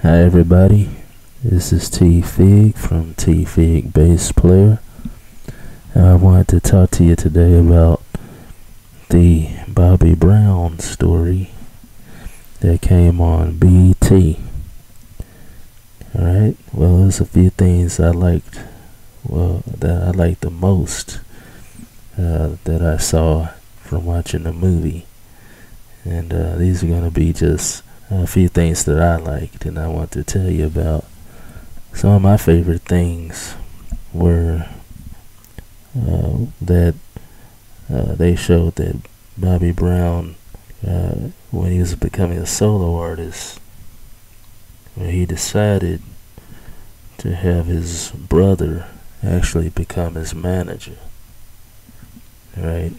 Hi everybody, this is T Fig from T Fig Bass Player. I wanted to talk to you today about the Bobby Brown story that came on BET. Alright, well there's a few things that I liked the most that I saw from watching the movie. And these are going to be just a few things that I liked, and I want to tell you about. Some of my favorite things were that they showed that Bobby Brown, when he was becoming a solo artist, when he decided to have his brother actually become his manager, right?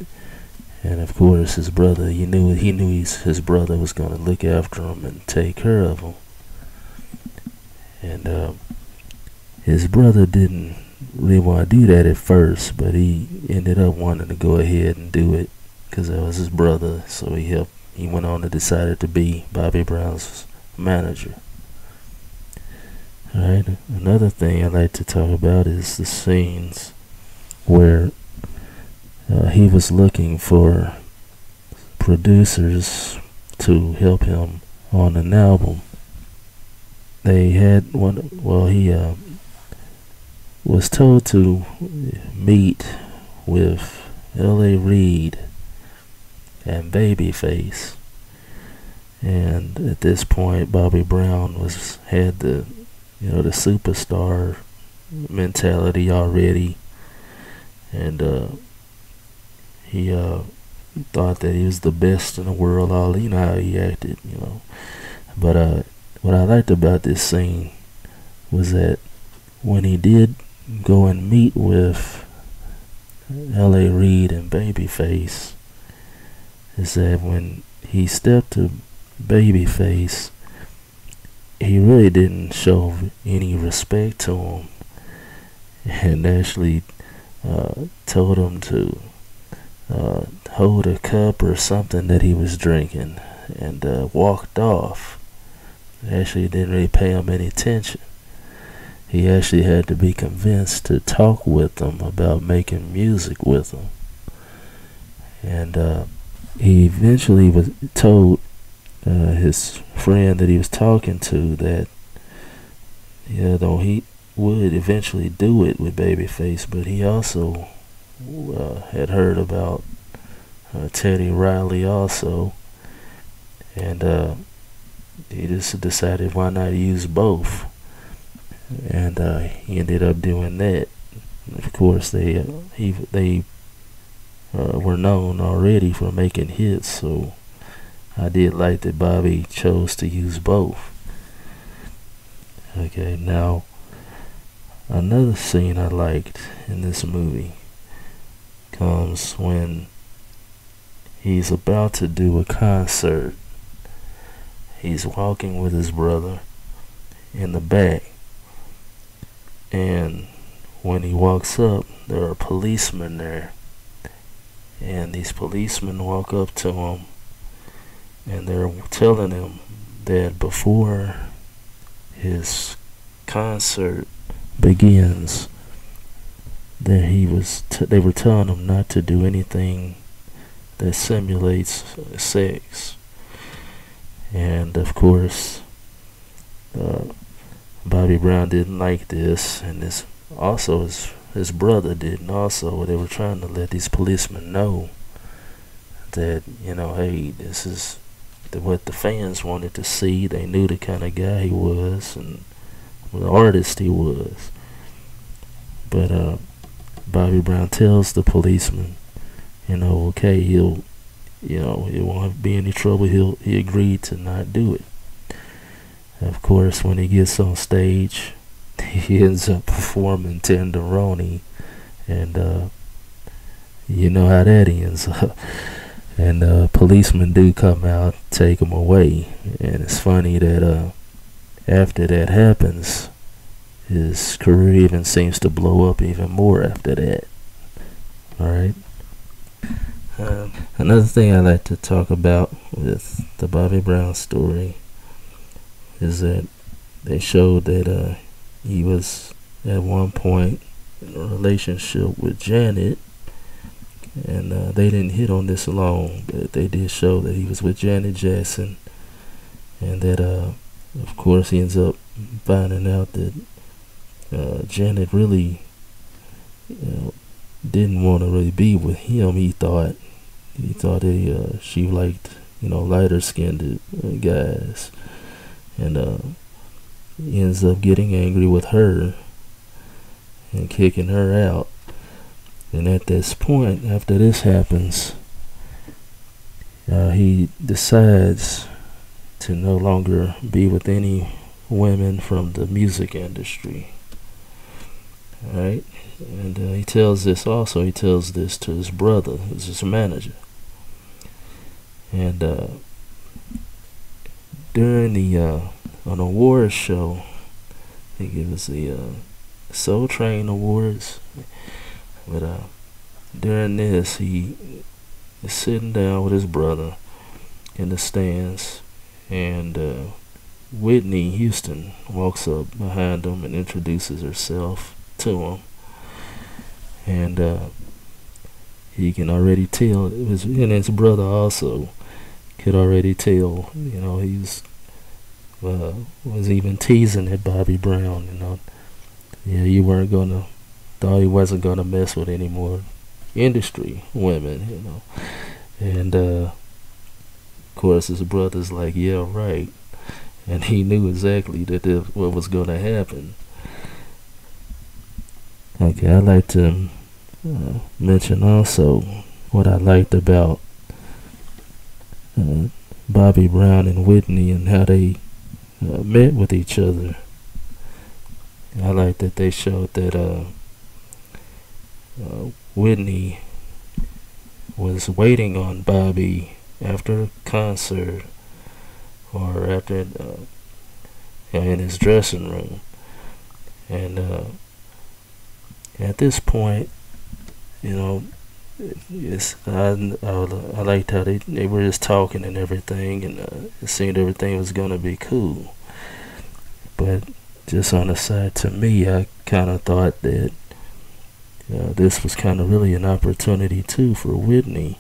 And of course, his brother, he knew his brother was going to look after him and take care of him. And his brother didn't really want to do that at first, but he ended up wanting to go ahead and do it because that was his brother. So he went on to decide to be Bobby Brown's manager. Alright, another thing I like to talk about is the scenes where he was looking for producers to help him on an album. They had one, well, he was told to meet with L.A. Reid and Babyface. And at this point, Bobby Brown had the superstar mentality already. And he thought that he was the best in the world. You know how he acted, But what I liked about this scene was that when he did go and meet with L.A. Reid and Babyface, is that when he stepped to Babyface, he really didn't show any respect to him, and actually told him to hold a cup or something that he was drinking, and walked off. Actually didn't really pay him any attention. He actually had to be convinced to talk with him about making music with him. And he eventually was told his friend that he was talking to that he would eventually do it with Babyface, but he also had heard about Teddy Riley also, and he just decided why not use both, and he ended up doing that. Of course, they were known already for making hits, so I did like that Bobby chose to use both. Okay, now another scene I liked in this movie comes when he's about to do a concert. He's walking with his brother in the back, and when he walks up, there are policemen there, and these policemen walk up to him, and they're telling him that before his concert begins, that they were telling him not to do anything that simulates sex. And of course, Bobby Brown didn't like this, and his brother didn't also. They were trying to let these policemen know that, hey, this is what the fans wanted to see. They knew the kind of guy he was and the artist he was. But Bobby Brown tells the policeman, okay, it won't be any trouble. He agreed to not do it. Of course, when he gets on stage, he ends up performing Tenderoni, and you know how that ends up. And policemen do come out, take him away, and it's funny that after that happens, his career even seems to blow up even more after that. Alright. Another thing I like to talk about with the Bobby Brown story is that they showed that he was at one point in a relationship with Janet, and they didn't hit on this alone, but they did show that he was with Janet Jackson, and that of course he ends up finding out that Janet really didn't want to really be with him. He thought that she liked lighter skinned guys, and he ends up getting angry with her and kicking her out. And at this point, after this happens, he decides to no longer be with any women from the music industry. Alright? And he tells this to his brother, who's his manager. And during the an awards show, I think it was the Soul Train Awards, but during this, he is sitting down with his brother in the stands, and Whitney Houston walks up behind him and introduces herself to him, and he can already tell, and his brother also could already tell, he was even teasing at Bobby Brown, yeah, thought he wasn't gonna mess with any more industry women, and of course his brother's like, yeah, right, and he knew exactly what was gonna happen. Okay, I'd like to mention also what I liked about Bobby Brown and Whitney and how they met with each other. I like that they showed that Whitney was waiting on Bobby after a concert or after in his dressing room, and at this point, I liked how they were just talking and everything, and it seemed everything was gonna be cool. But just on the side, to me, I kind of thought that this was kind of really an opportunity too for Whitney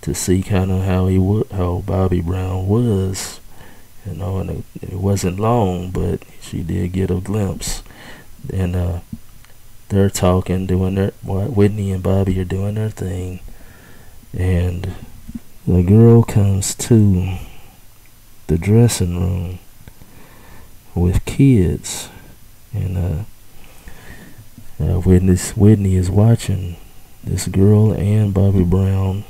to see kind of how Bobby Brown was, and it wasn't long, but she did get a glimpse. And they're talking, Whitney and Bobby are doing their thing, and the girl comes to the dressing room with kids, and Whitney is watching this girl and Bobby Brown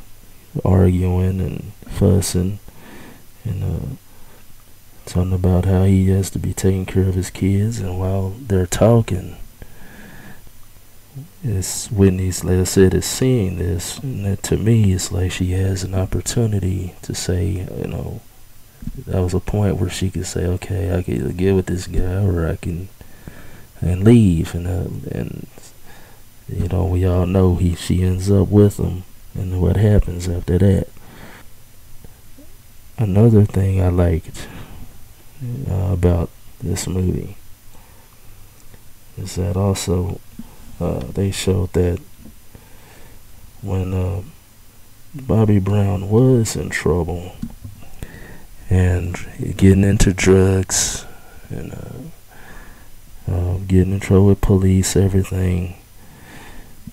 arguing and fussing, and talking about how he has to be taking care of his kids. And while they're talking, Whitney's, like I said, is seeing this, and that to me, it's like she has an opportunity to say, that was a point where she could say, okay, I can either get with this guy or I can leave, and we all know she ends up with him, and what happens after that. Another thing I liked about this movie is that also they showed that when Bobby Brown was in trouble and getting into drugs and getting in trouble with police, everything,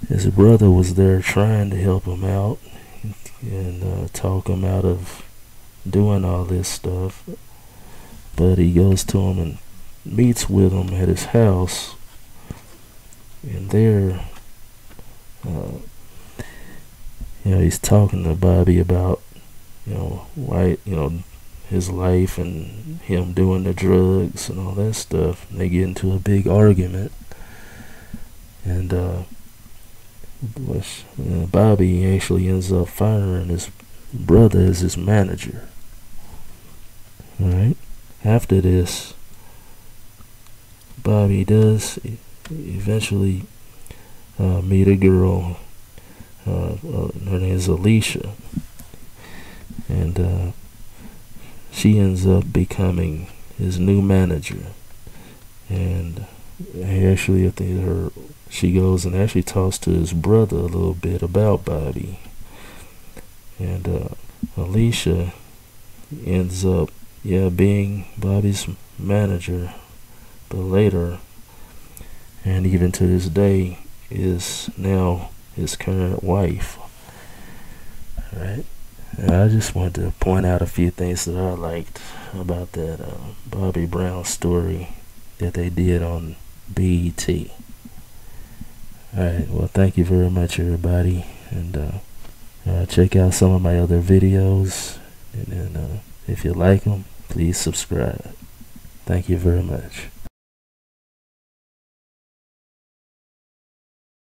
his brother was there trying to help him out and talk him out of doing all this stuff. But he goes to him and meets with him at his house, and there he's talking to Bobby about why his life and him doing the drugs and all that stuff. And they get into a big argument, and Bobby actually ends up firing his brother as his manager. Alright, after this, Bobby does eventually meet a girl. Her name is Alicia, and she ends up becoming his new manager. and actually, I think she goes and actually talks to his brother a little bit about Bobby, and Alicia ends up, being Bobby's manager, but later, and even to this day, is now his current wife. Alright, I just wanted to point out a few things that I liked about that Bobby Brown story that they did on BET. Alright, well, thank you very much, everybody, and check out some of my other videos, and then if you like them, please subscribe. Thank you very much.